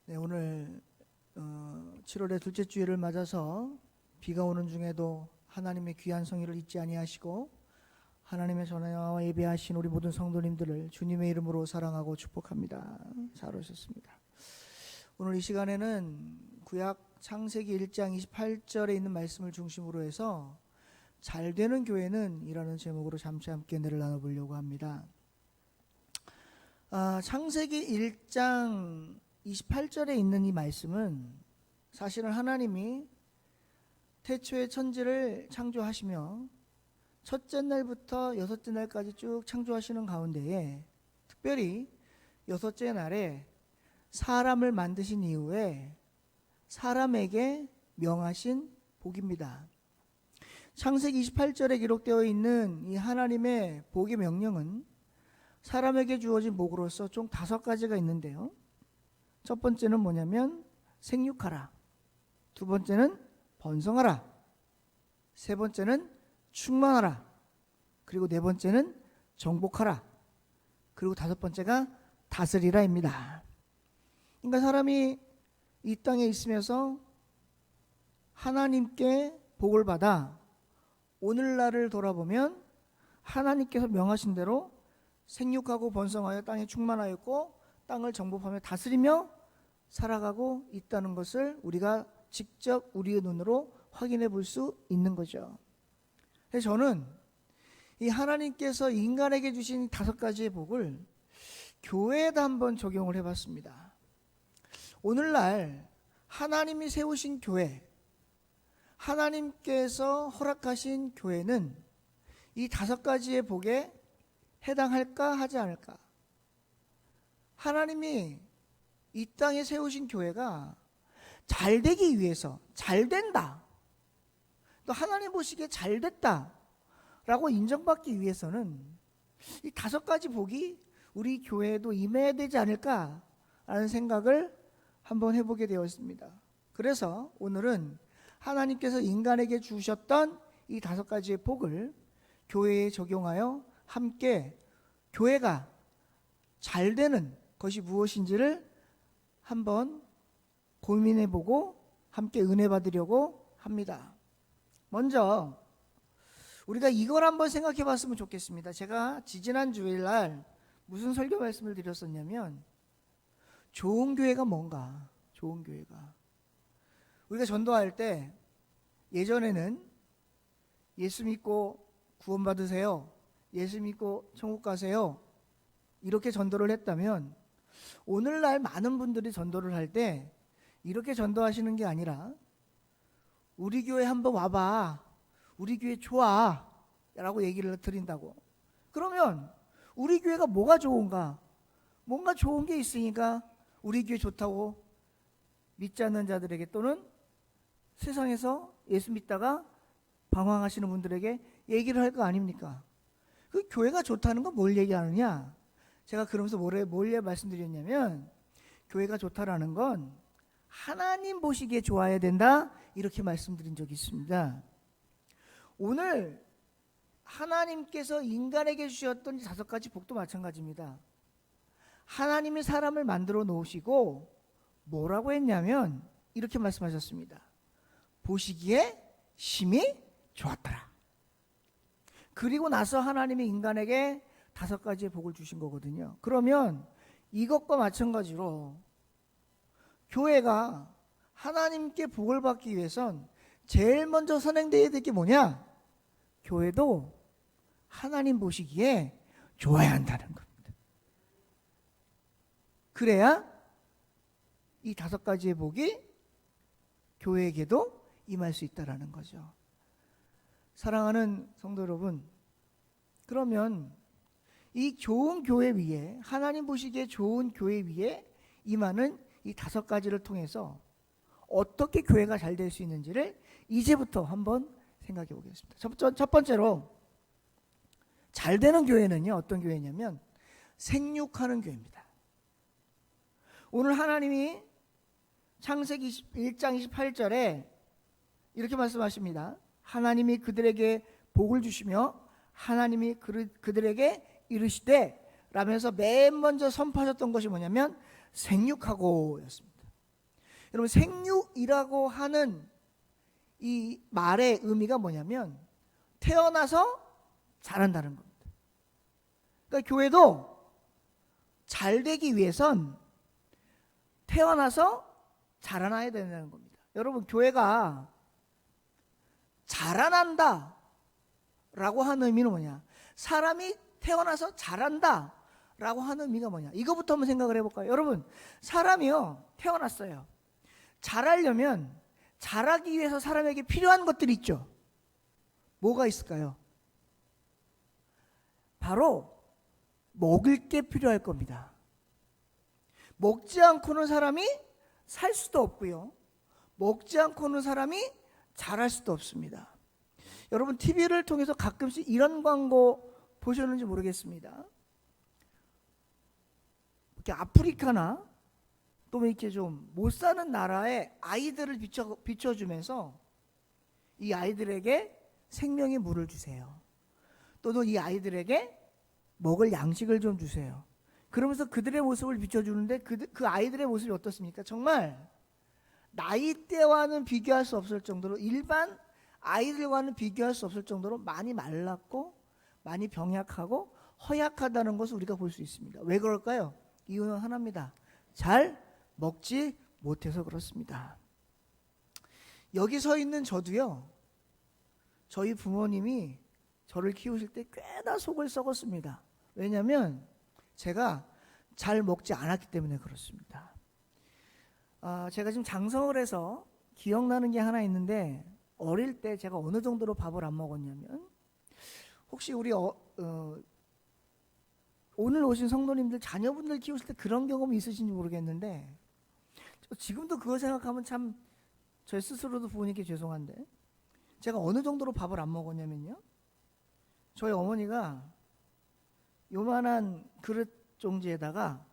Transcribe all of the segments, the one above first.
네, 오늘 7월의 둘째 주일을 맞아서 비가 오는 중에도 하나님의 귀한 성의를 잊지 아니하시고 하나님의 전화와 예배하신 우리 모든 성도님들을 주님의 이름으로 사랑하고 축복합니다. 잘 오셨습니다. 오늘 이 시간에는 구약 창세기 1장 28절에 있는 말씀을 중심으로 해서 잘 되는 교회는 이라는 제목으로 잠시 함께 은혜를 나눠보려고 합니다. 창세기 1장 28절에 있는 이 말씀은 사실은 하나님이 태초에 천지를 창조하시며 첫째 날부터 여섯째 날까지 쭉 창조하시는 가운데에 특별히 여섯째 날에 사람을 만드신 이후에 사람에게 명하신 복입니다. 창세기 28절에 기록되어 있는 이 하나님의 복의 명령은 사람에게 주어진 복으로서 총 5가지가 있는데요. 첫 번째는 뭐냐면 생육하라, 두 번째는 번성하라, 세 번째는 충만하라, 그리고 네 번째는 정복하라, 그리고 다섯 번째가 다스리라입니다. 그러니까 사람이 이 땅에 있으면서 하나님께 복을 받아 오늘날을 돌아보면 하나님께서 명하신 대로 생육하고 번성하여 땅에 충만하였고 땅을 정복하며 다스리며 살아가고 있다는 것을 우리가 직접 우리의 눈으로 확인해 볼 수 있는 거죠. 그래서 저는 이 하나님께서 인간에게 주신 5가지의 복을 교회에다 한번 적용을 해봤습니다. 오늘날 하나님이 세우신 교회, 하나님께서 허락하신 교회는 이 5가지의 복에 해당할까 하지 않을까? 하나님이 이 땅에 세우신 교회가 잘 되기 위해서 잘 된다, 또 하나님 보시기에 잘 됐다 라고 인정받기 위해서는 이 5가지 복이 우리 교회에도 임해야 되지 않을까 라는 생각을 한번 해보게 되었습니다. 그래서 오늘은 하나님께서 인간에게 주셨던 이 5가지의 복을 교회에 적용하여 함께 교회가 잘 되는 것이 무엇인지를 한번 고민해보고 함께 은혜 받으려고 합니다. 먼저 우리가 이걸 한번 생각해 봤으면 좋겠습니다. 제가 지지난 주일날 무슨 설교 말씀을 드렸었냐면 좋은 교회가 뭔가, 좋은 교회가 우리가 전도할 때 예전에는 예수 믿고 구원 받으세요, 예수 믿고 천국 가세요 이렇게 전도를 했다면 오늘날 많은 분들이 전도를 할 때 이렇게 전도하시는 게 아니라 우리 교회 한번 와봐, 우리 교회 좋아 라고 얘기를 드린다고. 그러면 우리 교회가 뭐가 좋은가? 뭔가 좋은 게 있으니까 우리 교회 좋다고 믿지 않는 자들에게 또는 세상에서 예수 믿다가 방황하시는 분들에게 얘기를 할 거 아닙니까? 그 교회가 좋다는 건 뭘 얘기하느냐? 제가 그러면서 뭘 말씀드렸냐면 교회가 좋다라는 건 하나님 보시기에 좋아야 된다 이렇게 말씀드린 적이 있습니다. 오늘 하나님께서 인간에게 주셨던 5가지 복도 마찬가지입니다. 하나님이 사람을 만들어 놓으시고 뭐라고 했냐면 이렇게 말씀하셨습니다. 보시기에 심히 좋았더라. 그리고 나서 하나님이 인간에게 5가지의 복을 주신 거거든요. 그러면 이것과 마찬가지로 교회가 하나님께 복을 받기 위해선 제일 먼저 선행되어야 될 게 뭐냐? 교회도 하나님 보시기에 좋아야 한다는 겁니다. 그래야 이 5가지의 복이 교회에게도 임할 수 있다는 거죠. 사랑하는 성도 여러분, 그러면 이 좋은 교회 위에, 하나님 보시기에 좋은 교회 위에 임하는 이 5가지를 통해서 어떻게 교회가 잘 될 수 있는지를 이제부터 한번 생각해 보겠습니다. 첫 번째로 잘 되는 교회는요, 어떤 교회냐면 생육하는 교회입니다. 오늘 하나님이 창세기 1장 28절에 이렇게 말씀하십니다. 하나님이 그들에게 복을 주시며 하나님이 그들에게 이르시되 라면서 맨 먼저 선포하셨던 것이 뭐냐면 생육하고 였습니다. 여러분, 생육이라고 하는 이 말의 의미가 뭐냐면 태어나서 자란다는 겁니다. 그러니까 교회도 잘 되기 위해선 태어나서 자라나야 된다는 겁니다. 여러분, 교회가 자라난다 라고 하는 의미는 뭐냐? 사람이 태어나서 자란다 라고 하는 의미가 뭐냐? 이거부터 한번 생각을 해볼까요? 여러분, 사람이요, 태어났어요. 자라려면 자라기 위해서 사람에게 필요한 것들이 있죠. 뭐가 있을까요? 바로 먹을 게 필요할 겁니다. 먹지 않고는 사람이 살 수도 없고요, 먹지 않고는 사람이 자랄 수도 없습니다. 여러분, TV를 통해서 가끔씩 이런 광고 보셨는지 모르겠습니다. 이렇게 아프리카나 또 이렇게 좀 못 사는 나라의 아이들을 비춰주면서 이 아이들에게 생명의 물을 주세요. 또는 이 아이들에게 먹을 양식을 좀 주세요. 그러면서 그들의 모습을 비춰주는데 그 아이들의 모습이 어떻습니까? 정말 나이대와는 비교할 수 없을 정도로, 일반 아이들과는 비교할 수 없을 정도로 많이 말랐고 많이 병약하고 허약하다는 것을 우리가 볼 수 있습니다. 왜 그럴까요? 이유는 하나입니다. 잘 먹지 못해서 그렇습니다. 여기 서 있는 저도요, 저희 부모님이 저를 키우실 때 꽤나 속을 썩었습니다. 왜냐하면 제가 잘 먹지 않았기 때문에 그렇습니다. 제가 지금 장성을 해서 기억나는 게 하나 있는데, 어릴 때 제가 어느 정도로 밥을 안 먹었냐면, 혹시 우리 오늘 오신 성도님들 자녀분들 키우실 때 그런 경험이 있으신지 모르겠는데, 지금도 그거 생각하면 참 저 스스로도 부모님께 죄송한데, 제가 어느 정도로 밥을 안 먹었냐면요, 저희 어머니가 요만한 그릇 종지에다가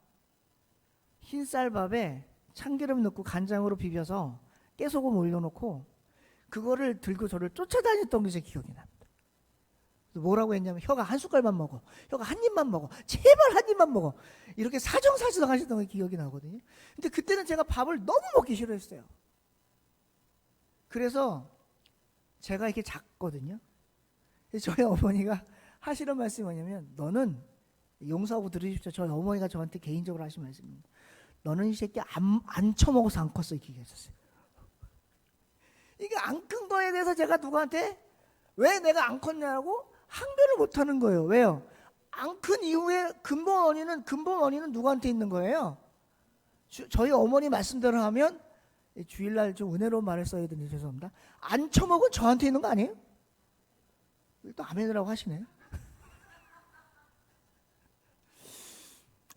흰쌀밥에 참기름 넣고 간장으로 비벼서 깨소금 올려놓고 그거를 들고 저를 쫓아다녔던 게 제 기억이 납니다. 뭐라고 했냐면, 혀가 한 숟갈만 먹어, 혀가 한 입만 먹어, 제발 한 입만 먹어, 이렇게 사정사정 하시던 게 기억이 나거든요. 근데 그때는 제가 밥을 너무 먹기 싫어했어요. 그래서 제가 이렇게 작거든요. 저희 어머니가 하시는 말씀이 뭐냐면, 너는, 용서하고 들으십시오, 저희 어머니가 저한테 개인적으로 하신 말씀입니다. 너는 이 새끼 안 처먹어서 안 컸어, 이렇게 얘기하셨어요. 이게 안 큰 거에 대해서 제가 누구한테 왜 내가 안 컸냐고 항변을 못 하는 거예요. 왜요? 안 큰 이후에 근본 원인은 누구한테 있는 거예요? 저희 어머니 말씀대로 하면, 주일날 좀 은혜로운 말을 써야 되는데 죄송합니다. 안 처먹은 저한테 있는 거 아니에요? 또 아멘이라고 하시네.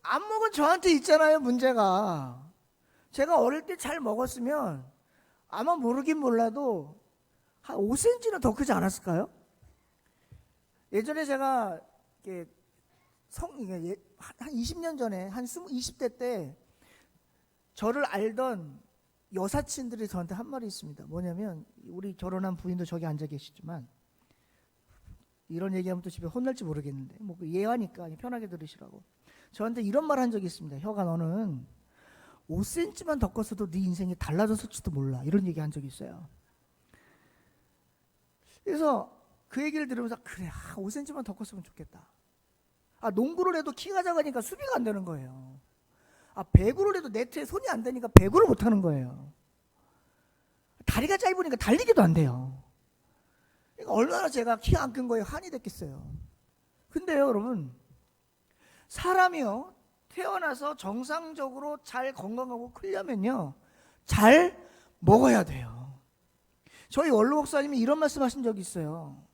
안 먹은 저한테 있잖아요, 문제가. 제가 어릴 때 잘 먹었으면 아마 모르긴 몰라도 한 5cm는 더 크지 않았을까요? 예전에 제가 한 20년 전에, 한 20대 때 저를 알던 여사친들이 저한테 한 말이 있습니다. 뭐냐면, 우리 결혼한 부인도 저기 앉아 계시지만, 이런 얘기하면 또 집에 혼날지 모르겠는데, 뭐 예화니까 편하게 들으시라고 저한테 이런 말 한 적이 있습니다. 혀가, 너는 5cm만 더 컸어도 네 인생이 달라졌을지도 몰라, 이런 얘기 한 적이 있어요. 그래서 그 얘기를 들으면서, 그래, 5cm만 더 컸으면 좋겠다. 농구를 해도 키가 작으니까 수비가 안 되는 거예요. 배구를 해도 네트에 손이 안 되니까 배구를 못 하는 거예요. 다리가 짧으니까 달리기도 안 돼요. 그러니까 얼마나 제가 키 안 큰 거에 한이 됐겠어요. 근데요, 여러분, 사람이요, 태어나서 정상적으로 잘 건강하고 크려면요, 잘 먹어야 돼요. 저희 원로 목사님이 이런 말씀하신 적이 있어요.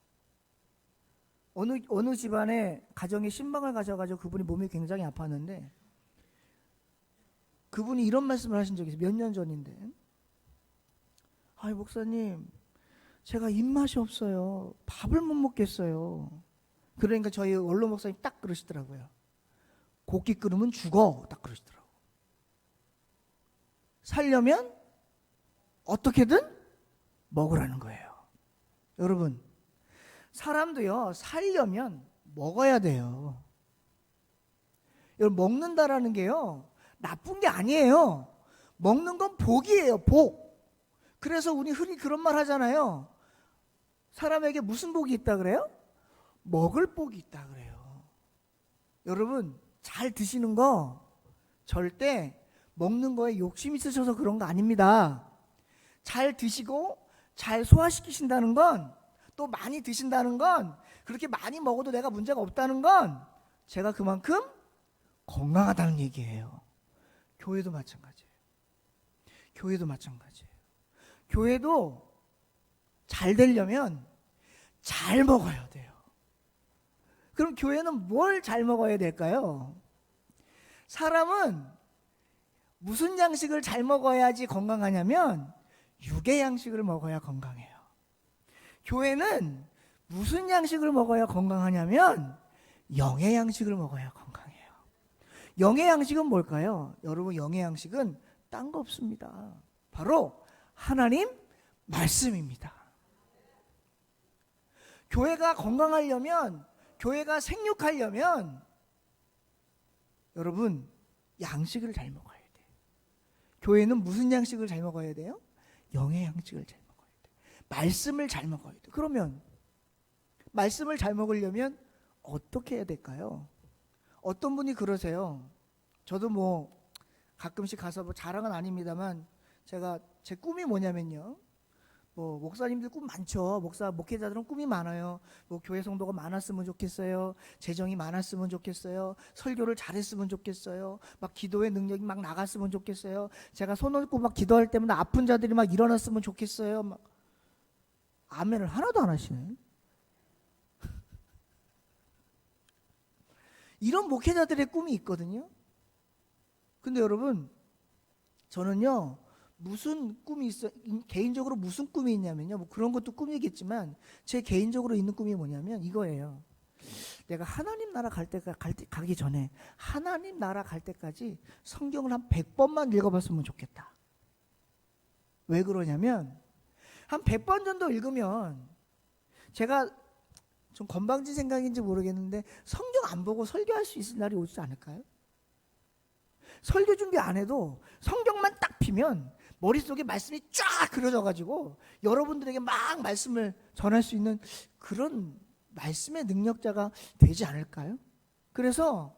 어느 집안에 가정에 신방을 가셔가지고 그분이 몸이 굉장히 아팠는데, 그분이 이런 말씀을 하신 적이 있어요. 몇 년 전인데, 목사님, 제가 입맛이 없어요. 밥을 못 먹겠어요. 그러니까 저희 원로 목사님 딱 그러시더라고요. 고기 끓으면 죽어, 딱 그러시더라고요. 살려면 어떻게든 먹으라는 거예요. 여러분, 사람도요, 살려면 먹어야 돼요. 여러분, 먹는다라는 게요, 나쁜 게 아니에요. 먹는 건 복이에요, 복. 그래서 우리 흔히 그런 말 하잖아요. 사람에게 무슨 복이 있다 그래요? 먹을 복이 있다 그래요. 여러분, 잘 드시는 거 절대 먹는 거에 욕심 있으셔서 그런 거 아닙니다. 잘 드시고 잘 소화시키신다는 건, 또 많이 드신다는 건, 그렇게 많이 먹어도 내가 문제가 없다는 건 제가 그만큼 건강하다는 얘기예요. 교회도 마찬가지예요. 교회도 마찬가지예요. 교회도 잘 되려면 잘 먹어야 돼요. 그럼 교회는 뭘 잘 먹어야 될까요? 사람은 무슨 양식을 잘 먹어야지 건강하냐면 육의 양식을 먹어야 건강해요. 교회는 무슨 양식을 먹어야 건강하냐면 영의 양식을 먹어야 건강해요. 영의 양식은 뭘까요? 여러분, 영의 양식은 딴 거 없습니다. 바로 하나님 말씀입니다. 교회가 건강하려면, 교회가 생육하려면 여러분, 양식을 잘 먹어야 돼요. 교회는 무슨 양식을 잘 먹어야 돼요? 영의 양식을 잘 먹어야 돼요. 말씀을 잘 먹어야 돼요. 그러면 말씀을 잘 먹으려면 어떻게 해야 될까요? 어떤 분이 그러세요. 저도 뭐 가끔씩 가서 뭐 자랑은 아닙니다만, 제가 제 꿈이 뭐냐면요, 뭐 목사님들 꿈 많죠. 목회자들은 꿈이 많아요. 뭐 교회 성도가 많았으면 좋겠어요. 재정이 많았으면 좋겠어요. 설교를 잘했으면 좋겠어요. 막 기도의 능력이 막 나갔으면 좋겠어요. 제가 손 얹고 막 기도할 때마다 아픈 자들이 막 일어났으면 좋겠어요. 막 아멘을 하나도 안 하시네. 이런 목회자들의 꿈이 있거든요. 근데 여러분, 저는요, 무슨 꿈이 있어, 개인적으로 무슨 꿈이 있냐면요, 뭐 그런 것도 꿈이겠지만 제 개인적으로 있는 꿈이 뭐냐면 이거예요. 내가 하나님 나라 가기 전에, 하나님 나라 갈 때까지 성경을 한 100번만 읽어봤으면 좋겠다. 왜 그러냐면, 한 100번 정도 읽으면, 제가 좀 건방진 생각인지 모르겠는데 성경 안 보고 설교할 수 있을 날이 오지 않을까요? 설교 준비 안 해도 성경만 딱 피면 머릿속에 말씀이 쫙 그려져가지고 여러분들에게 막 말씀을 전할 수 있는 그런 말씀의 능력자가 되지 않을까요? 그래서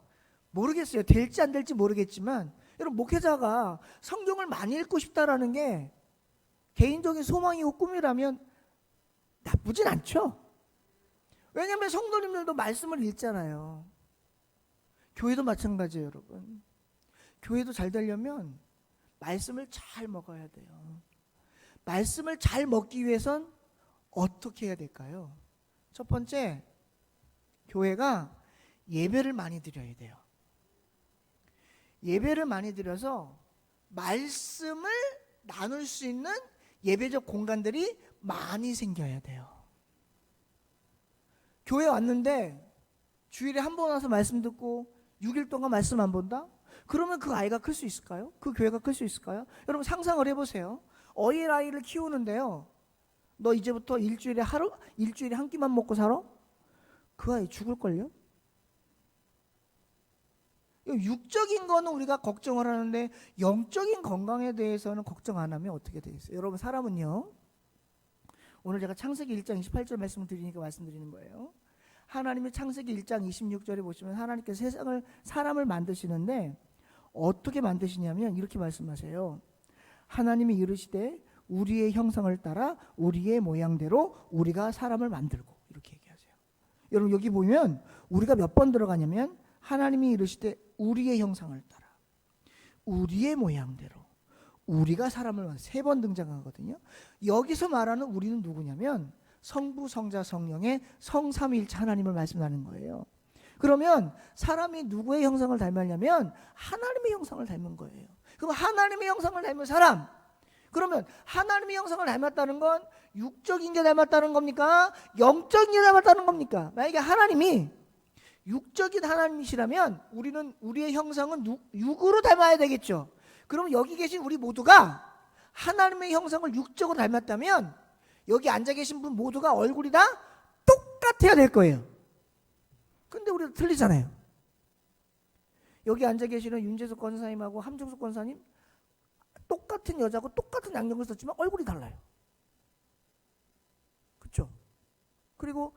모르겠어요. 될지 안 될지 모르겠지만, 여러분, 목회자가 성경을 많이 읽고 싶다라는 게 개인적인 소망이고 꿈이라면 나쁘진 않죠. 왜냐하면 성도님들도 말씀을 읽잖아요. 교회도 마찬가지예요, 여러분. 교회도 잘 되려면 말씀을 잘 먹어야 돼요. 말씀을 잘 먹기 위해선 어떻게 해야 될까요? 첫 번째, 교회가 예배를 많이 드려야 돼요. 예배를 많이 드려서 말씀을 나눌 수 있는 예배적 공간들이 많이 생겨야 돼요. 교회 왔는데 주일에 한 번 와서 말씀 듣고 6일 동안 말씀 안 본다? 그러면 그 아이가 클 수 있을까요? 그 교회가 클 수 있을까요? 여러분, 상상을 해보세요. 어린아이를 키우는데요, 너 이제부터 일주일에 한 끼만 먹고 살아? 그 아이 죽을걸요? 육적인 거는 우리가 걱정을 하는데 영적인 건강에 대해서는 걱정 안 하면 어떻게 되겠어요? 여러분, 사람은요, 오늘 제가 창세기 1장 28절 말씀을 드리니까 말씀드리는 거예요. 하나님이 창세기 1장 26절에 보시면 하나님께서 사람을 만드시는데 어떻게 만드시냐면 이렇게 말씀하세요. 하나님이 이르시되 우리의 형상을 따라 우리의 모양대로 우리가 사람을 만들고, 이렇게 얘기하세요. 여러분, 여기 보면 우리가 몇 번 들어가냐면 하나님이 이르시되 우리의 형상을 따라 우리의 모양대로 우리가 사람을 3번 등장하거든요. 여기서 말하는 우리는 누구냐면 성부, 성자, 성령의 성삼위일체 하나님을 말씀하는 거예요. 그러면 사람이 누구의 형상을 닮았냐면 하나님의 형상을 닮은 거예요. 그럼 하나님의 형상을 닮은 사람, 그러면 하나님의 형상을 닮았다는 건 육적인 게 닮았다는 겁니까? 영적인 게 닮았다는 겁니까? 만약에 하나님이 육적인 하나님이시라면 우리는, 우리의 형상은 육으로 닮아야 되겠죠. 그럼 여기 계신 우리 모두가 하나님의 형상을 육적으로 닮았다면 여기 앉아 계신 분 모두가 얼굴이 다 똑같아야 될 거예요. 근데 우리도 틀리잖아요. 여기 앉아 계시는 윤재석 권사님하고 함정숙 권사님 똑같은 여자고 똑같은 양력을 썼지만 얼굴이 달라요. 그렇죠? 그리고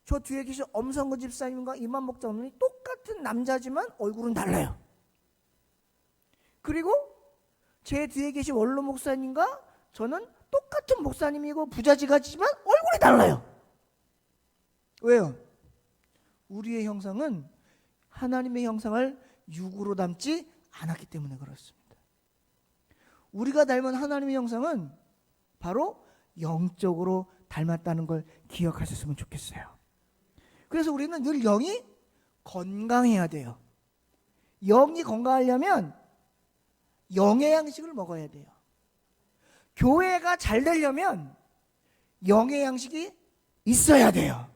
저 뒤에 계신 엄성근 집사님과 이만 목사님이 똑같은 남자지만 얼굴은 달라요. 그리고 제 뒤에 계신 원로 목사님과 저는 똑같은 목사님이고 부자지가지만 얼굴이 달라요. 왜요? 우리의 형상은 하나님의 형상을 육으로 닮지 않았기 때문에 그렇습니다. 우리가 닮은 하나님의 형상은 바로 영적으로 닮았다는 걸 기억하셨으면 좋겠어요. 그래서 우리는 늘 영이 건강해야 돼요. 영이 건강하려면 영의 양식을 먹어야 돼요. 교회가 잘 되려면 영의 양식이 있어야 돼요.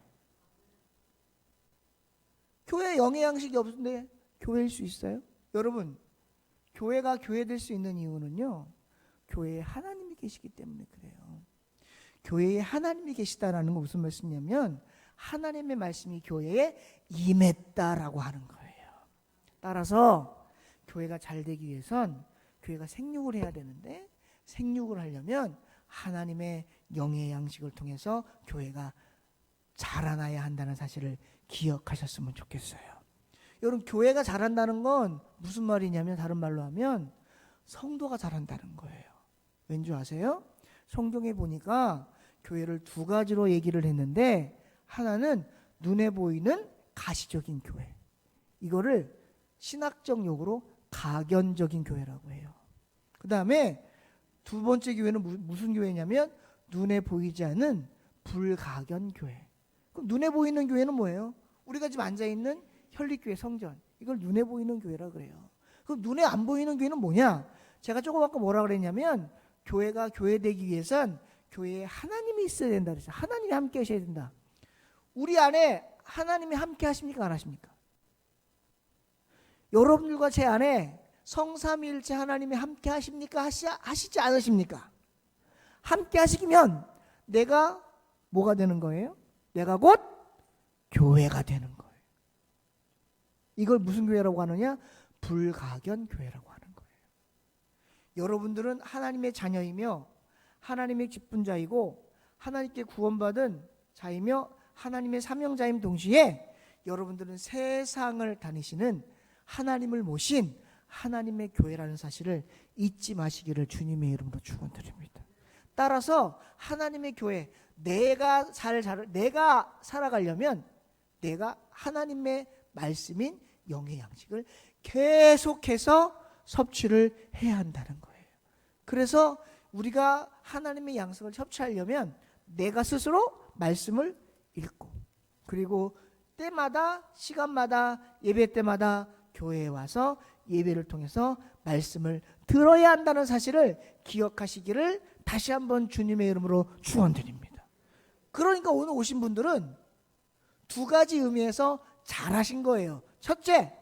교회에 영의 양식이 없는데 교회일 수 있어요? 여러분, 교회가 교회될 수 있는 이유는요, 교회에 하나님이 계시기 때문에 그래요. 교회에 하나님이 계시다라는 건 무슨 말씀이냐면 하나님의 말씀이 교회에 임했다라고 하는 거예요. 따라서 교회가 잘 되기 위해선 교회가 생육을 해야 되는데, 생육을 하려면 하나님의 영의 양식을 통해서 교회가 자라나야 한다는 사실을 기억하셨으면 좋겠어요. 여러분, 교회가 자란다는 건 무슨 말이냐면, 다른 말로 하면 성도가 자란다는 거예요. 왠지 아세요? 성경에 보니까 교회를 두 가지로 얘기를 했는데, 하나는 눈에 보이는 가시적인 교회, 이거를 신학적 용어로 가견적인 교회라고 해요. 그 다음에 두 번째 교회는 무슨 교회냐면 눈에 보이지 않는 불가견 교회. 그럼 눈에 보이는 교회는 뭐예요? 우리가 지금 앉아있는 현립교회 성전, 이걸 눈에 보이는 교회라 그래요. 그럼 눈에 안 보이는 교회는 뭐냐? 제가 조금 아까 뭐라 그랬냐면, 교회가 교회되기 위해선 교회에 하나님이 있어야 된다 그랬어요. 하나님이 함께 하셔야 된다. 우리 안에 하나님이 함께 하십니까, 안 하십니까? 여러분들과 제 안에 성삼위일체 하나님이 함께 하십니까, 하시지 않으십니까? 함께 하시면 내가 뭐가 되는 거예요? 내가 곧 교회가 되는 거예요. 이걸 무슨 교회라고 하느냐? 불가견 교회라고 하는 거예요. 여러분들은 하나님의 자녀이며 하나님의 기쁜 자이고 하나님께 구원받은 자이며 하나님의 사명자임 동시에 여러분들은 세상을 다니시는 하나님을 모신 하나님의 교회라는 사실을 잊지 마시기를 주님의 이름으로 축원드립니다. 따라서 하나님의 교회, 내가 살아가려면 내가 하나님의 말씀인 영의 양식을 계속해서 섭취를 해야 한다는 거예요. 그래서 우리가 하나님의 양식을 섭취하려면 내가 스스로 말씀을 읽고, 그리고 때마다 시간마다 예배 때마다 교회에 와서 예배를 통해서 말씀을 들어야 한다는 사실을 기억하시기를 다시 한번 주님의 이름으로 축원드립니다. 그러니까 오늘 오신 분들은 두 가지 의미에서 잘하신 거예요. 첫째,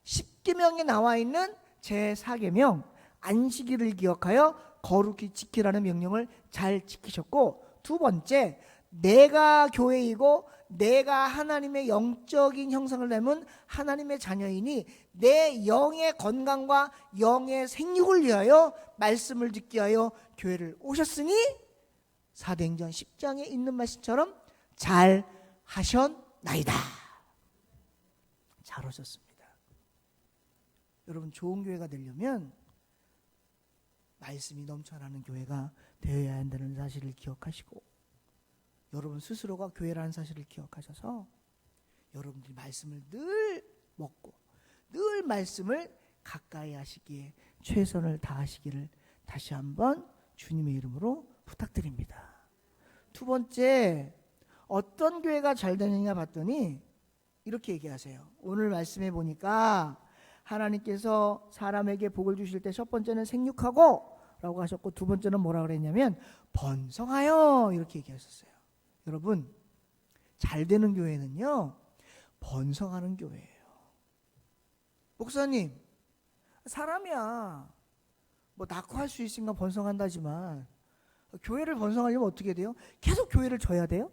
십계명에 나와 있는 제4계명 안식일을 기억하여 거룩히 지키라는 명령을 잘 지키셨고, 두 번째, 내가 교회이고 내가 하나님의 영적인 형상을 닮은 하나님의 자녀이니 내 영의 건강과 영의 생육을 위하여 말씀을 듣기 위하여 교회를 오셨으니 사도행전 10장에 있는 말씀처럼 잘 하셨나이다. 잘 오셨습니다. 여러분, 좋은 교회가 되려면 말씀이 넘쳐나는 교회가 되어야 한다는 사실을 기억하시고, 여러분 스스로가 교회라는 사실을 기억하셔서 여러분들이 말씀을 늘 먹고 늘 말씀을 가까이 하시기에 최선을 다하시기를 다시 한번 주님의 이름으로 부탁드립니다. 두 번째, 어떤 교회가 잘 되느냐 봤더니 이렇게 얘기하세요. 오늘 말씀해 보니까 하나님께서 사람에게 복을 주실 때 첫 번째는 생육하고 라고 하셨고, 두 번째는 뭐라 그랬냐면 번성하여, 이렇게 얘기하셨어요. 여러분, 잘 되는 교회는요 번성하는 교회예요. 목사님, 사람이야 뭐 낳고 할 수 있으니까 번성한다지만 교회를 번성하려면 어떻게 돼요? 계속 교회를 져야 돼요?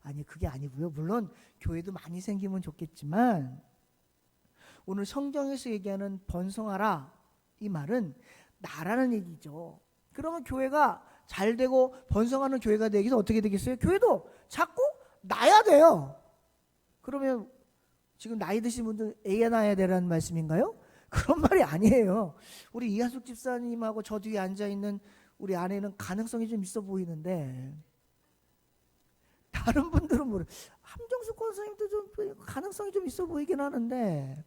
아니, 그게 아니고요. 물론 교회도 많이 생기면 좋겠지만 오늘 성경에서 얘기하는 번성하라, 이 말은 나라는 얘기죠. 그러면 교회가 잘 되고 번성하는 교회가 되기 위해서 어떻게 되겠어요? 교회도 자꾸 나야 돼요. 그러면 지금 나이 드신 분들 애 낳아야 되라는 말씀인가요? 그런 말이 아니에요. 우리 이한숙 집사님하고 저 뒤에 앉아있는 우리 아내는 가능성이 좀 있어 보이는데 다른 분들은 모르. 함정숙 권사님도 좀 가능성이 좀 있어 보이긴 하는데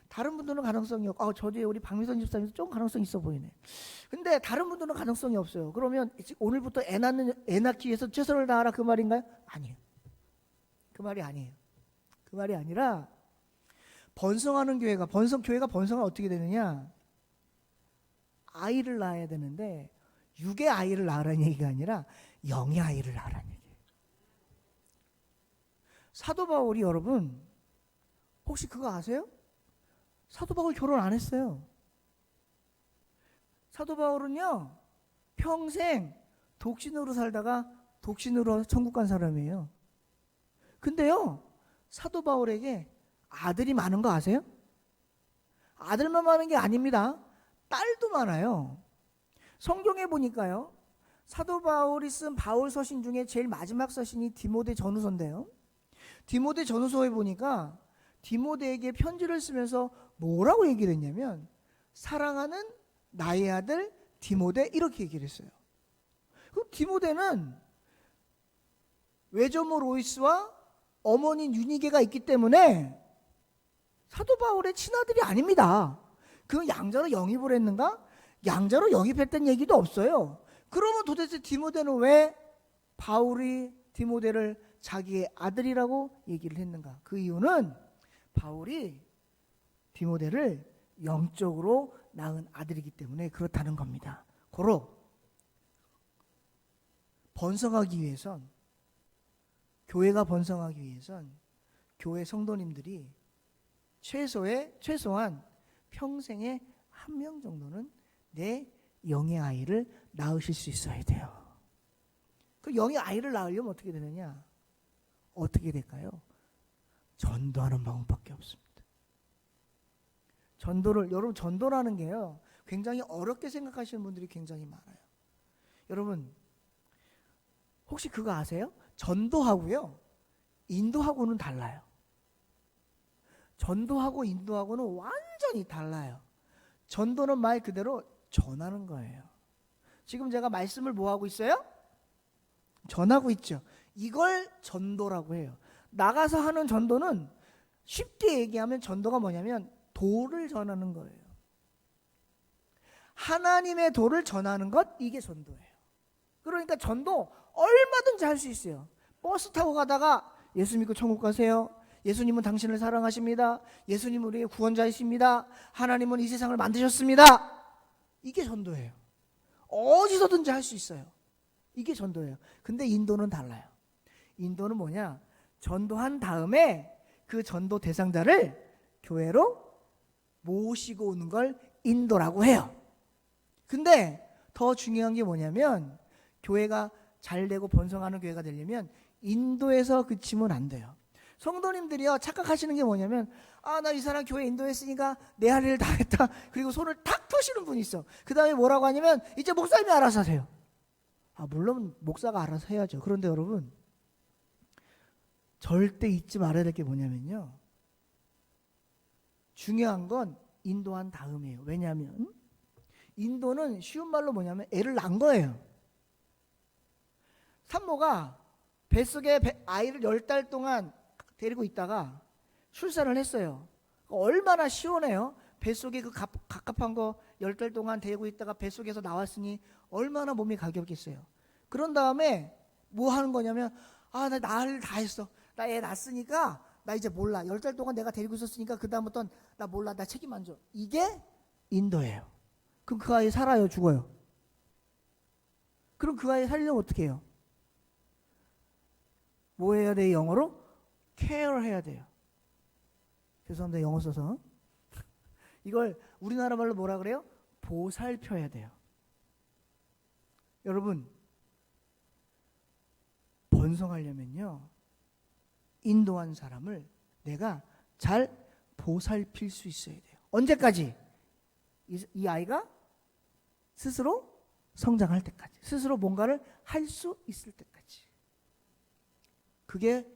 다른 분들은 가능성이 없고 저 뒤에 우리 박미선 집사님도 좀 가능성이 있어 보이네. 근데 다른 분들은 가능성이 없어요. 그러면 오늘부터 애 낳기 위해서 최선을 다하라 그 말인가요? 아니에요. 그 말이 아니에요. 그 말이 아니라 번성하는 교회가 번성은 어떻게 되느냐? 아이를 낳아야 되는데 육의 아이를 낳으라는 얘기가 아니라 영의 아이를 낳으라는 얘기예요. 사도 바울이 여러분 혹시 그거 아세요? 사도 바울 결혼 안 했어요. 사도 바울은요 평생 독신으로 살다가 독신으로 천국 간 사람이에요. 근데요 사도 바울에게 아들이 많은 거 아세요? 아들만 많은 게 아닙니다. 딸도 많아요. 성경에 보니까요 사도 바울이 쓴 바울 서신 중에 제일 마지막 서신이 디모데 전후서인데요, 디모데 전후서에 보니까 디모데에게 편지를 쓰면서 뭐라고 얘기를 했냐면 사랑하는 나의 아들 디모데 이렇게 얘기를 했어요. 그럼 디모데는 외조모 로이스와 어머니 유니게가 있기 때문에 사도 바울의 친아들이 아닙니다. 그 양자로 영입을 했는가? 양자로 영입했다는 얘기도 없어요. 그러면 도대체 디모데는 왜 바울이 디모데를 자기의 아들이라고 얘기를 했는가? 그 이유는 바울이 디모데를 영적으로 낳은 아들이기 때문에 그렇다는 겁니다. 고로 번성하기 위해선, 교회가 번성하기 위해선 교회 성도님들이 최소한 평생에 한 명 정도는 내 영의 아이를 낳으실 수 있어야 돼요. 그 영의 아이를 낳으려면 어떻게 되느냐? 어떻게 될까요? 전도하는 방법밖에 없습니다. 여러분 전도라는 게요 굉장히 어렵게 생각하시는 분들이 굉장히 많아요. 여러분 혹시 그거 아세요? 전도하고요 인도하고는 달라요. 전도하고 인도하고는 완전히 달라요. 전도는 말 그대로 전하는 거예요. 지금 제가 말씀을 뭐 하고 있어요? 전하고 있죠. 이걸 전도라고 해요. 나가서 하는 전도는 쉽게 얘기하면 전도가 뭐냐면 도를 전하는 거예요. 하나님의 도를 전하는 것, 이게 전도예요. 그러니까 전도 얼마든지 할 수 있어요. 버스 타고 가다가 예수 믿고 천국 가세요. 예수님은 당신을 사랑하십니다. 예수님은 우리의 구원자이십니다. 하나님은 이 세상을 만드셨습니다. 이게 전도예요. 어디서든지 할 수 있어요. 이게 전도예요. 근데 인도는 달라요. 인도는 뭐냐? 전도한 다음에 그 전도 대상자를 교회로 모시고 오는 걸 인도라고 해요. 근데 더 중요한 게 뭐냐면 교회가 잘 되고 번성하는 교회가 되려면 인도에서 그치면 안 돼요. 성도님들이요 착각하시는 게 뭐냐면 나 이 사람 교회 인도했으니까 내 할 일을 다 했다. 그리고 손을 탁 펴시는 분이 있어. 그 다음에 뭐라고 하냐면 이제 목사님이 알아서 하세요. 물론 목사가 알아서 해야죠. 그런데 여러분 절대 잊지 말아야 될 게 뭐냐면요 중요한 건 인도한 다음이에요. 왜냐하면 인도는 쉬운 말로 뭐냐면 애를 낳은 거예요. 산모가 뱃속에 아이를 10달 동안 데리고 있다가 출산을 했어요. 얼마나 시원해요. 뱃속에 그 갑갑한 거 10달 동안 데리고 있다가 뱃속에서 나왔으니 얼마나 몸이 가볍겠어요. 그런 다음에 뭐 하는 거냐면 나 할 다 했어. 나 애 낳았으니까 나 이제 몰라. 10달 동안 내가 데리고 있었으니까 그 다음부터 나 몰라. 나 책임 안 져. 이게 인도예요. 그럼 그 아이 살아요? 죽어요? 그럼 그 아이 살려면 어떻게 해요? 뭐 해야 돼요? 영어로? care 해야 돼요. 죄송합니다. 영어 써서. 이걸 우리나라 말로 뭐라 그래요? 보살펴야 돼요. 여러분 번성하려면요 인도한 사람을 내가 잘 보살필 수 있어야 돼요. 언제까지? 이 아이가 스스로 성장할 때까지, 스스로 뭔가를 할 수 있을 때까지. 그게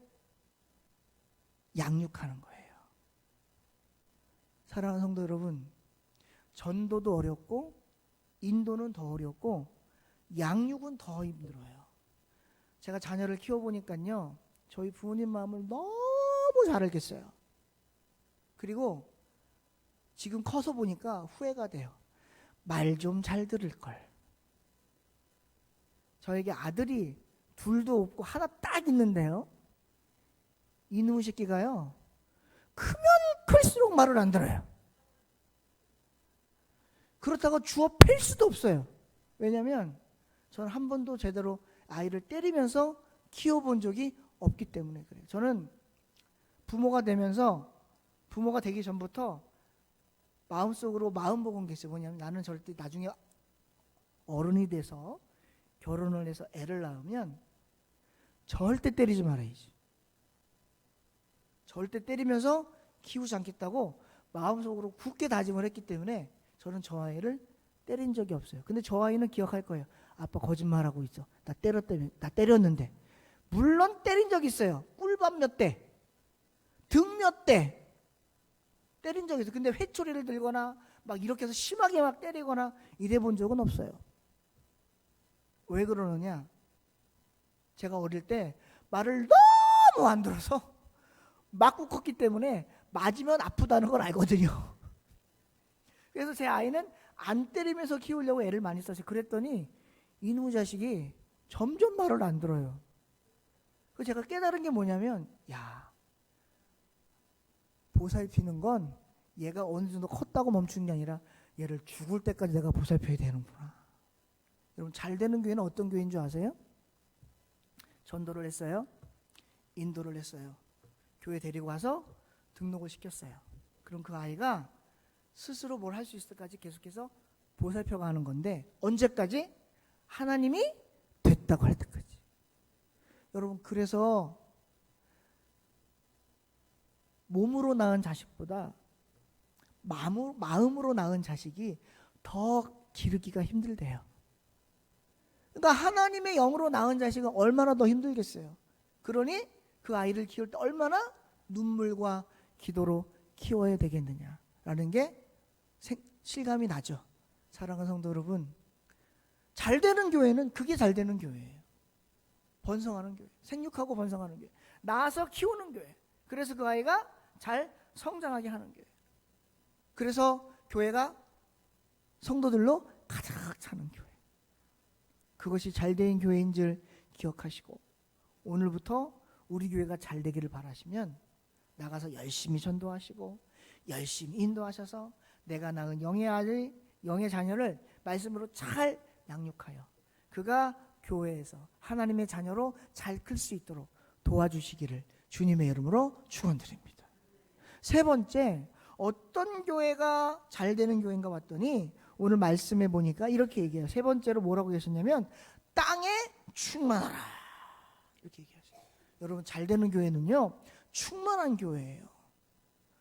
양육하는 거예요. 사랑하는 성도 여러분, 전도도 어렵고 인도는 더 어렵고 양육은 더 힘들어요. 제가 자녀를 키워보니까요, 저희 부모님 마음을 너무 잘 알겠어요. 그리고 지금 커서 보니까 후회가 돼요. 말 좀 잘 들을 걸. 저에게 아들이 둘도 없고 하나 딱 있는데요, 이놈의 새끼가요, 크면 클수록 말을 안 들어요. 그렇다고 주워 팰 수도 없어요. 왜냐하면 저는 한 번도 제대로 아이를 때리면서 키워본 적이 없기 때문에 그래요. 저는 부모가 되기 전부터 마음속으로 마음 먹은 게 있어요. 뭐냐면 나는 절대 나중에 어른이 돼서 결혼을 해서 애를 낳으면 절대 때리지 말아야지. 절대 때리면서 키우지 않겠다고 마음속으로 굳게 다짐을 했기 때문에 저는 저 아이를 때린 적이 없어요. 근데 저 아이는 기억할 거예요. 아빠 거짓말하고 있어. 나 때렸는데. 물론 때린 적 있어요. 꿀밤 몇 대, 등 몇 대 때린 적이 있어요. 근데 회초리를 들거나 막 이렇게 해서 심하게 막 때리거나 이래 본 적은 없어요. 왜 그러느냐? 제가 어릴 때 말을 너무 안 들어서 맞고 컸기 때문에 맞으면 아프다는 걸 알거든요. 그래서 제 아이는 안 때리면서 키우려고 애를 많이 썼어요. 그랬더니 이놈의 자식이 점점 말을 안 들어요. 그래서 제가 깨달은 게 뭐냐면, 야, 보살피는 건 얘가 어느 정도 컸다고 멈추는 게 아니라 얘를 죽을 때까지 내가 보살펴야 되는구나. 여러분, 잘 되는 교회는 어떤 교회인 줄 아세요? 전도를 했어요. 인도를 했어요. 교회 데리고 와서 등록을 시켰어요. 그럼 그 아이가 스스로 뭘 할 수 있을 때까지 계속해서 보살펴가는 건데, 언제까지? 하나님이 됐다고 할 때까지. 여러분, 그래서 몸으로 낳은 자식보다 마음으로 낳은 자식이 더 기르기가 힘들대요. 그러니까 하나님의 영으로 낳은 자식은 얼마나 더 힘들겠어요. 그러니 그 아이를 키울 때 얼마나 눈물과 기도로 키워야 되겠느냐라는 게 실감이 나죠. 사랑하는 성도 여러분, 잘 되는 교회는 그게 잘 되는 교회예요. 번성하는 교회, 생육하고 번성하는 교회, 낳아서 키우는 교회. 그래서 그 아이가 잘 성장하게 하는 교회. 그래서 교회가 성도들로 가득 차는 교회. 그것이 잘된 교회인 줄 기억하시고, 오늘부터 우리 교회가 잘 되기를 바라시면 나가서 열심히 전도하시고 열심히 인도하셔서 내가 낳은 영의 아들, 영의 자녀를 말씀으로 잘 양육하여 그가 교회에서 하나님의 자녀로 잘 클 수 있도록 도와주시기를 주님의 이름으로 축원드립니다. 세 번째, 어떤 교회가 잘 되는 교회인가 봤더니 오늘 말씀해 보니까 이렇게 얘기해요. 세 번째로 뭐라고 계셨냐면 땅에 충만하라, 이렇게 얘기하세요. 여러분, 잘 되는 교회는요, 충만한 교회예요.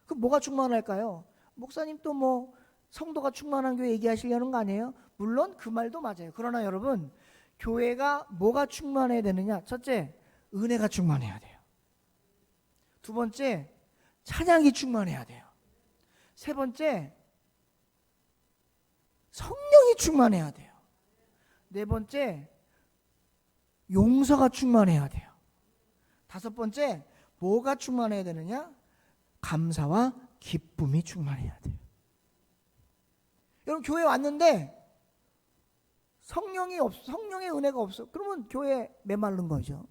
그럼 뭐가 충만할까요? 목사님 또 뭐 성도가 충만한 교회 얘기하시려는 거 아니에요? 물론 그 말도 맞아요. 그러나 여러분, 교회가 뭐가 충만해야 되느냐? 첫째, 은혜가 충만해야 돼요. 두 번째, 찬양이 충만해야 돼요. 세 번째, 성령이 충만해야 돼요. 네 번째, 용서가 충만해야 돼요. 다섯 번째, 뭐가 충만해야 되느냐? 감사와 기쁨이 충만해야 돼요. 여러분, 교회 왔는데 성령의 은혜가 없어. 그러면 교회 메마른 거죠.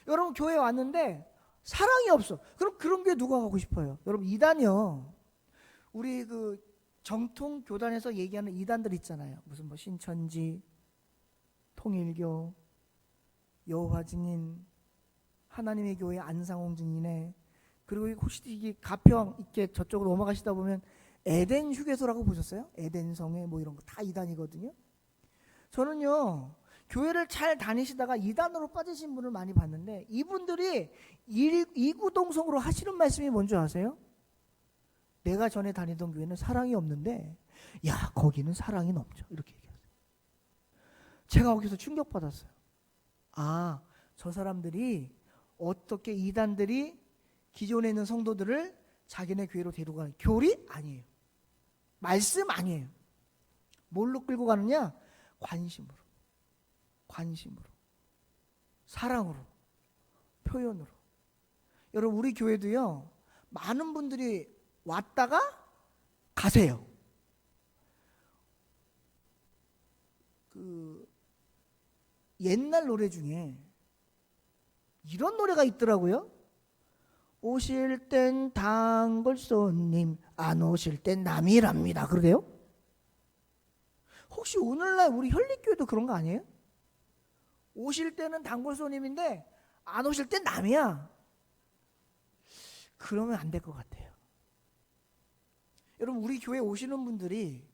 여러분, 교회 왔는데 사랑이 없어. 그럼 그런 교회 누가 가고 싶어요? 여러분, 이단이요. 우리 그 정통 교단에서 얘기하는 이단들 있잖아요. 무슨 뭐 신천지, 통일교, 여호와 증인, 하나님의 교회 안상홍 증인회, 그리고 혹시 이 가평 이렇게 저쪽으로 넘어가시다 보면 에덴 휴게소라고 보셨어요? 에덴성회 뭐 이런 거 다 이단이거든요. 저는요, 교회를 잘 다니시다가 이단으로 빠지신 분을 많이 봤는데 이분들이 이구동성으로 하시는 말씀이 뭔지 아세요? 내가 전에 다니던 교회는 사랑이 없는데 야, 거기는 사랑이 넘쳐. 이렇게 얘기하세요. 제가 거기서 충격받았어요. 아, 저 사람들이 어떻게 이단들이 기존에 있는 성도들을 자기네 교회로 데리고 가는 교리 아니에요. 말씀 아니에요. 뭘로 끌고 가느냐? 관심으로. 관심으로. 사랑으로. 표현으로. 여러분, 우리 교회도요, 많은 분들이 왔다가 가세요. 그 옛날 노래 중에 이런 노래가 있더라고요. 오실 땐 단골 손님, 안 오실 땐 남이랍니다. 그러대요? 혹시 오늘날 우리 현립교회도 그런 거 아니에요? 오실 때는 단골 손님인데 안 오실 땐 남이야. 그러면 안 될 것 같아요. 여러분, 우리 교회 오시는 분들이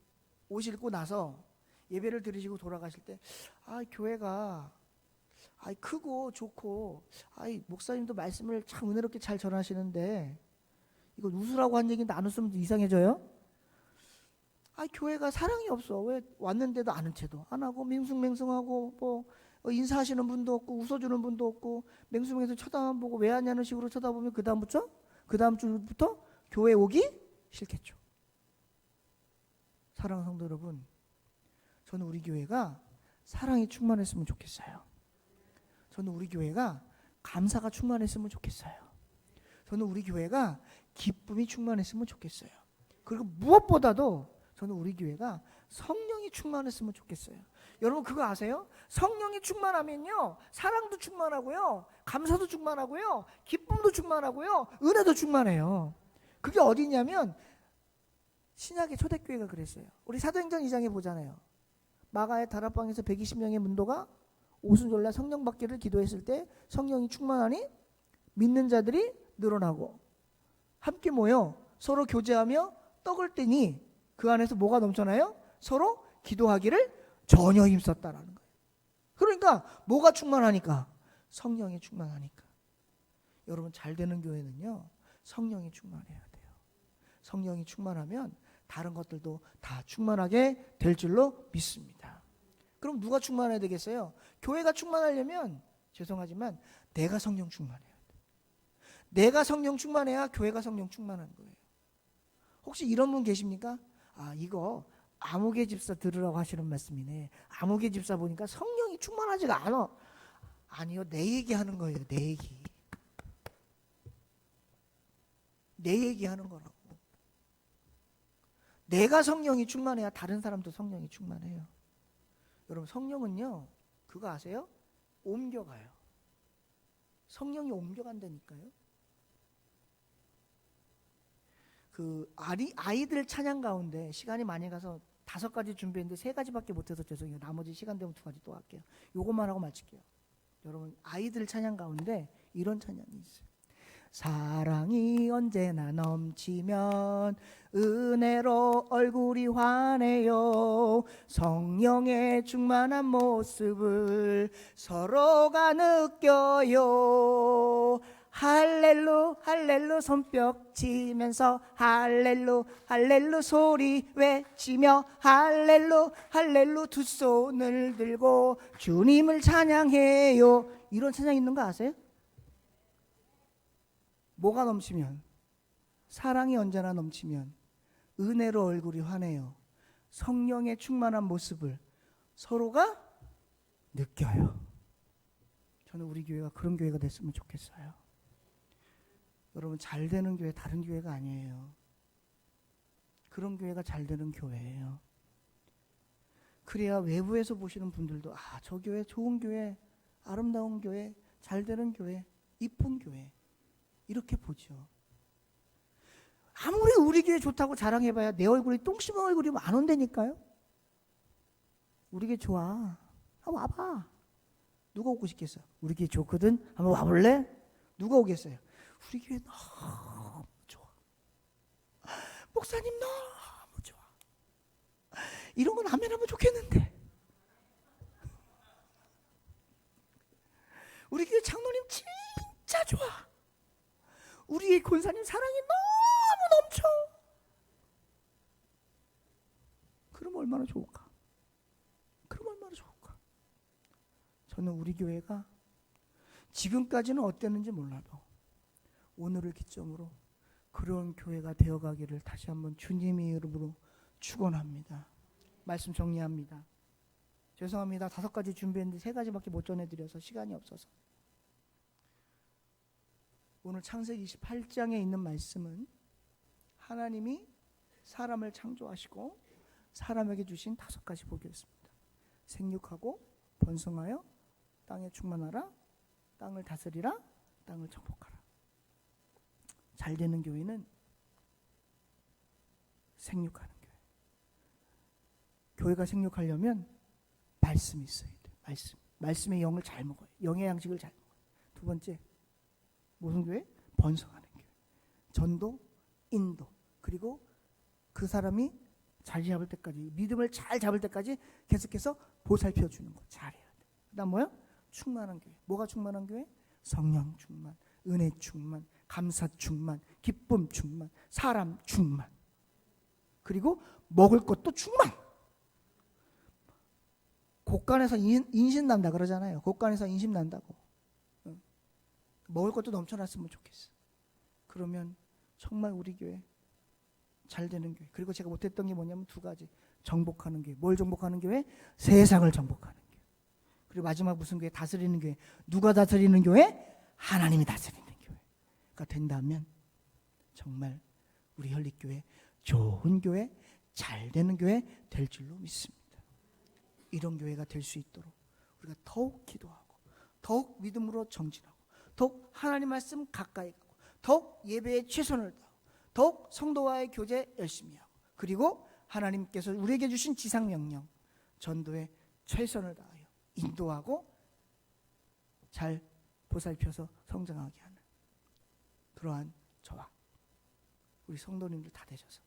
오시고 나서 예배를 드리시고 돌아가실 때, 아, 교회가 크고 좋고, 목사님도 말씀을 참 은혜롭게 잘 전하시는데 이거 웃으라고 한 얘기인데 안 웃으면 이상해져요? 교회가 사랑이 없어. 왜 왔는데도 아는 체도 안 하고 맹숭맹숭하고 뭐 인사하시는 분도 없고 웃어주는 분도 없고 맹숭맹숭 쳐다만 보고 왜 하냐는 식으로 쳐다보면 그 다음 주부터 교회 오기 싫겠죠. 사랑하는 성도 여러분, 저는 우리 교회가 사랑이 충만했으면 좋겠어요. 저는 우리 교회가 감사가 충만했으면 좋겠어요. 저는 우리 교회가 기쁨이 충만했으면 좋겠어요. 그리고 무엇보다도 저는 우리 교회가 성령이 충만했으면 좋겠어요. 여러분, 그거 아세요? 성령이 충만하면요, 사랑도 충만하고요, 감사도 충만하고요, 기쁨도 충만하고요, 은혜도 충만해요. 그게 어디냐면 신약의 초대교회가 그랬어요. 우리 사도행전 2장에 보잖아요. 마가의 다락방에서 120명의 문도가 오순절날 성령 받기를 기도했을 때 성령이 충만하니 믿는 자들이 늘어나고 함께 모여 서로 교제하며 떡을 떼니 그 안에서 뭐가 넘쳐나요? 서로 기도하기를 전혀 힘썼다라는 거예요. 그러니까 뭐가 충만하니까? 성령이 충만하니까. 여러분, 잘 되는 교회는요, 성령이 충만해야 돼요. 성령이 충만하면 다른 것들도 다 충만하게 될 줄로 믿습니다. 그럼 누가 충만해야 되겠어요? 교회가 충만하려면 죄송하지만 내가 성령 충만해야 돼. 내가 성령 충만해야 교회가 성령 충만한 거예요. 혹시 이런 분 계십니까? 이거 아무개 집사 들으라고 하시는 말씀이네. 아무개 집사 보니까 성령이 충만하지가 않아. 아니요, 내 얘기하는 거예요. 내 얘기. 내 얘기하는 거라고. 내가 성령이 충만해야 다른 사람도 성령이 충만해요. 여러분, 성령은요, 그거 아세요? 옮겨가요. 성령이 옮겨간다니까요. 그 아이들 찬양 가운데 시간이 많이 가서 5가지 준비했는데 3가지밖에 못해서 죄송해요. 나머지 시간 되면 2가지 또 할게요. 요것만 하고 마칠게요. 여러분, 아이들 찬양 가운데 이런 찬양이 있어요. 사랑이 언제나 넘치면 은혜로 얼굴이 환해요. 성령의 충만한 모습을 서로가 느껴요. 할렐루 할렐루 손뼉 치면서 할렐루 할렐루 소리 외치며 할렐루 할렐루 두 손을 들고 주님을 찬양해요. 이런 찬양 있는 거 아세요? 뭐가 넘치면? 사랑이 언제나 넘치면 은혜로 얼굴이 환해요. 성령의 충만한 모습을 서로가 느껴요. 저는 우리 교회가 그런 교회가 됐으면 좋겠어요. 여러분, 잘 되는 교회 다른 교회가 아니에요. 그런 교회가 잘 되는 교회예요. 그래야 외부에서 보시는 분들도 저 교회 좋은 교회, 아름다운 교회, 잘 되는 교회, 이쁜 교회 이렇게 보죠. 아무리 우리 교회 좋다고 자랑해봐야 내 얼굴이 똥 씹은 얼굴이면 안 온다니까요. 우리 교회 좋아. 한번 와봐. 누가 오고 싶겠어? 우리 교회 좋거든. 한번 와볼래? 누가 오겠어요? 우리 교회 너무 좋아. 목사님 너무 좋아. 이런 건 아멘 하면 좋겠는데. 우리 교회 장로님 진짜 좋아. 우리의 권사님 사랑이 너무 넘쳐. 저는 우리 교회가 지금까지는 어땠는지 몰라도 오늘을 기점으로 그런 교회가 되어가기를 다시 한번 주님의 이름으로 축원합니다. 말씀 정리합니다. 죄송합니다. 5가지 준비했는데 3가지밖에 못 전해드려서 시간이 없어서. 오늘 창세기 28장에 있는 말씀은 하나님이 사람을 창조하시고 사람에게 주신 5가지 복이었습니다. 생육하고 번성하여 땅에 충만하라, 땅을 다스리라, 땅을 정복하라. 잘 되는 교회는 생육하는 교회. 교회가 생육하려면 말씀이 있어야 돼요. 말씀의 영을 잘 먹어요. 영의 양식을 잘 먹어요. 2번째, 무슨 교회? 번성하는 교회. 전도, 인도, 그리고 그 사람이 자리 잡을 때까지, 믿음을 잘 잡을 때까지 계속해서 보살펴 주는 거 잘해야 돼. 그다음 뭐요? 충만한 교회. 뭐가 충만한 교회? 성령 충만, 은혜 충만, 감사 충만, 기쁨 충만, 사람 충만, 그리고 먹을 것도 충만. 곳간에서 인신 난다 그러잖아요. 곳간에서 인심 난다고. 먹을 것도 넘쳐났으면 좋겠어. 그러면 정말 우리 교회 잘 되는 교회. 그리고 제가 못했던 게 뭐냐면 2가지. 정복하는 교회. 뭘 정복하는 교회? 세상을 정복하는 교회. 그리고 마지막 무슨 교회? 다스리는 교회. 누가 다스리는 교회? 하나님이 다스리는 교회가 된다면 정말 우리 현립교회 좋은 교회, 잘 되는 교회 될 줄로 믿습니다. 이런 교회가 될 수 있도록 우리가 더욱 기도하고 더욱 믿음으로 정진하고 더욱 하나님 말씀 가까이 가고 더욱 예배에 최선을 다하고 더욱 성도와의 교제 열심히 하고 그리고 하나님께서 우리에게 주신 지상명령 전도에 최선을 다하여 인도하고 잘 보살펴서 성장하게 하는 그러한 저와 우리 성도님들 다 되셔서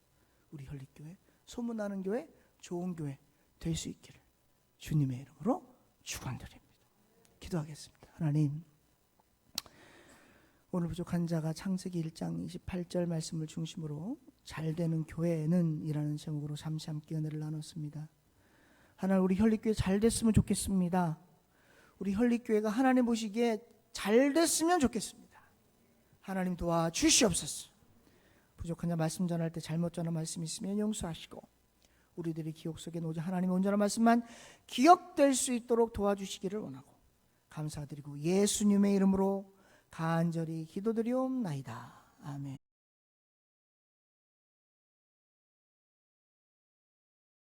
우리 현립교회 소문나는 교회, 좋은 교회 될 수 있기를 주님의 이름으로 축원드립니다. 기도하겠습니다. 하나님, 오늘 부족한 자가 창세기 1장 28절 말씀을 중심으로 잘되는 교회는 이라는 제목으로 잠시 함께 은혜를 나눴습니다. 하나님, 우리 현립교회 잘 됐으면 좋겠습니다. 우리 현립교회가 하나님 보시기에 잘 됐으면 좋겠습니다. 하나님 도와주시옵소서. 부족한 자 말씀 전할 때 잘못 전한 말씀 있으면 용서하시고 우리들의 기억 속에 오직 하나님의 온전한 말씀만 기억될 수 있도록 도와주시기를 원하고 감사드리고 예수님의 이름으로 간절히 기도드리옵나이다. 아멘.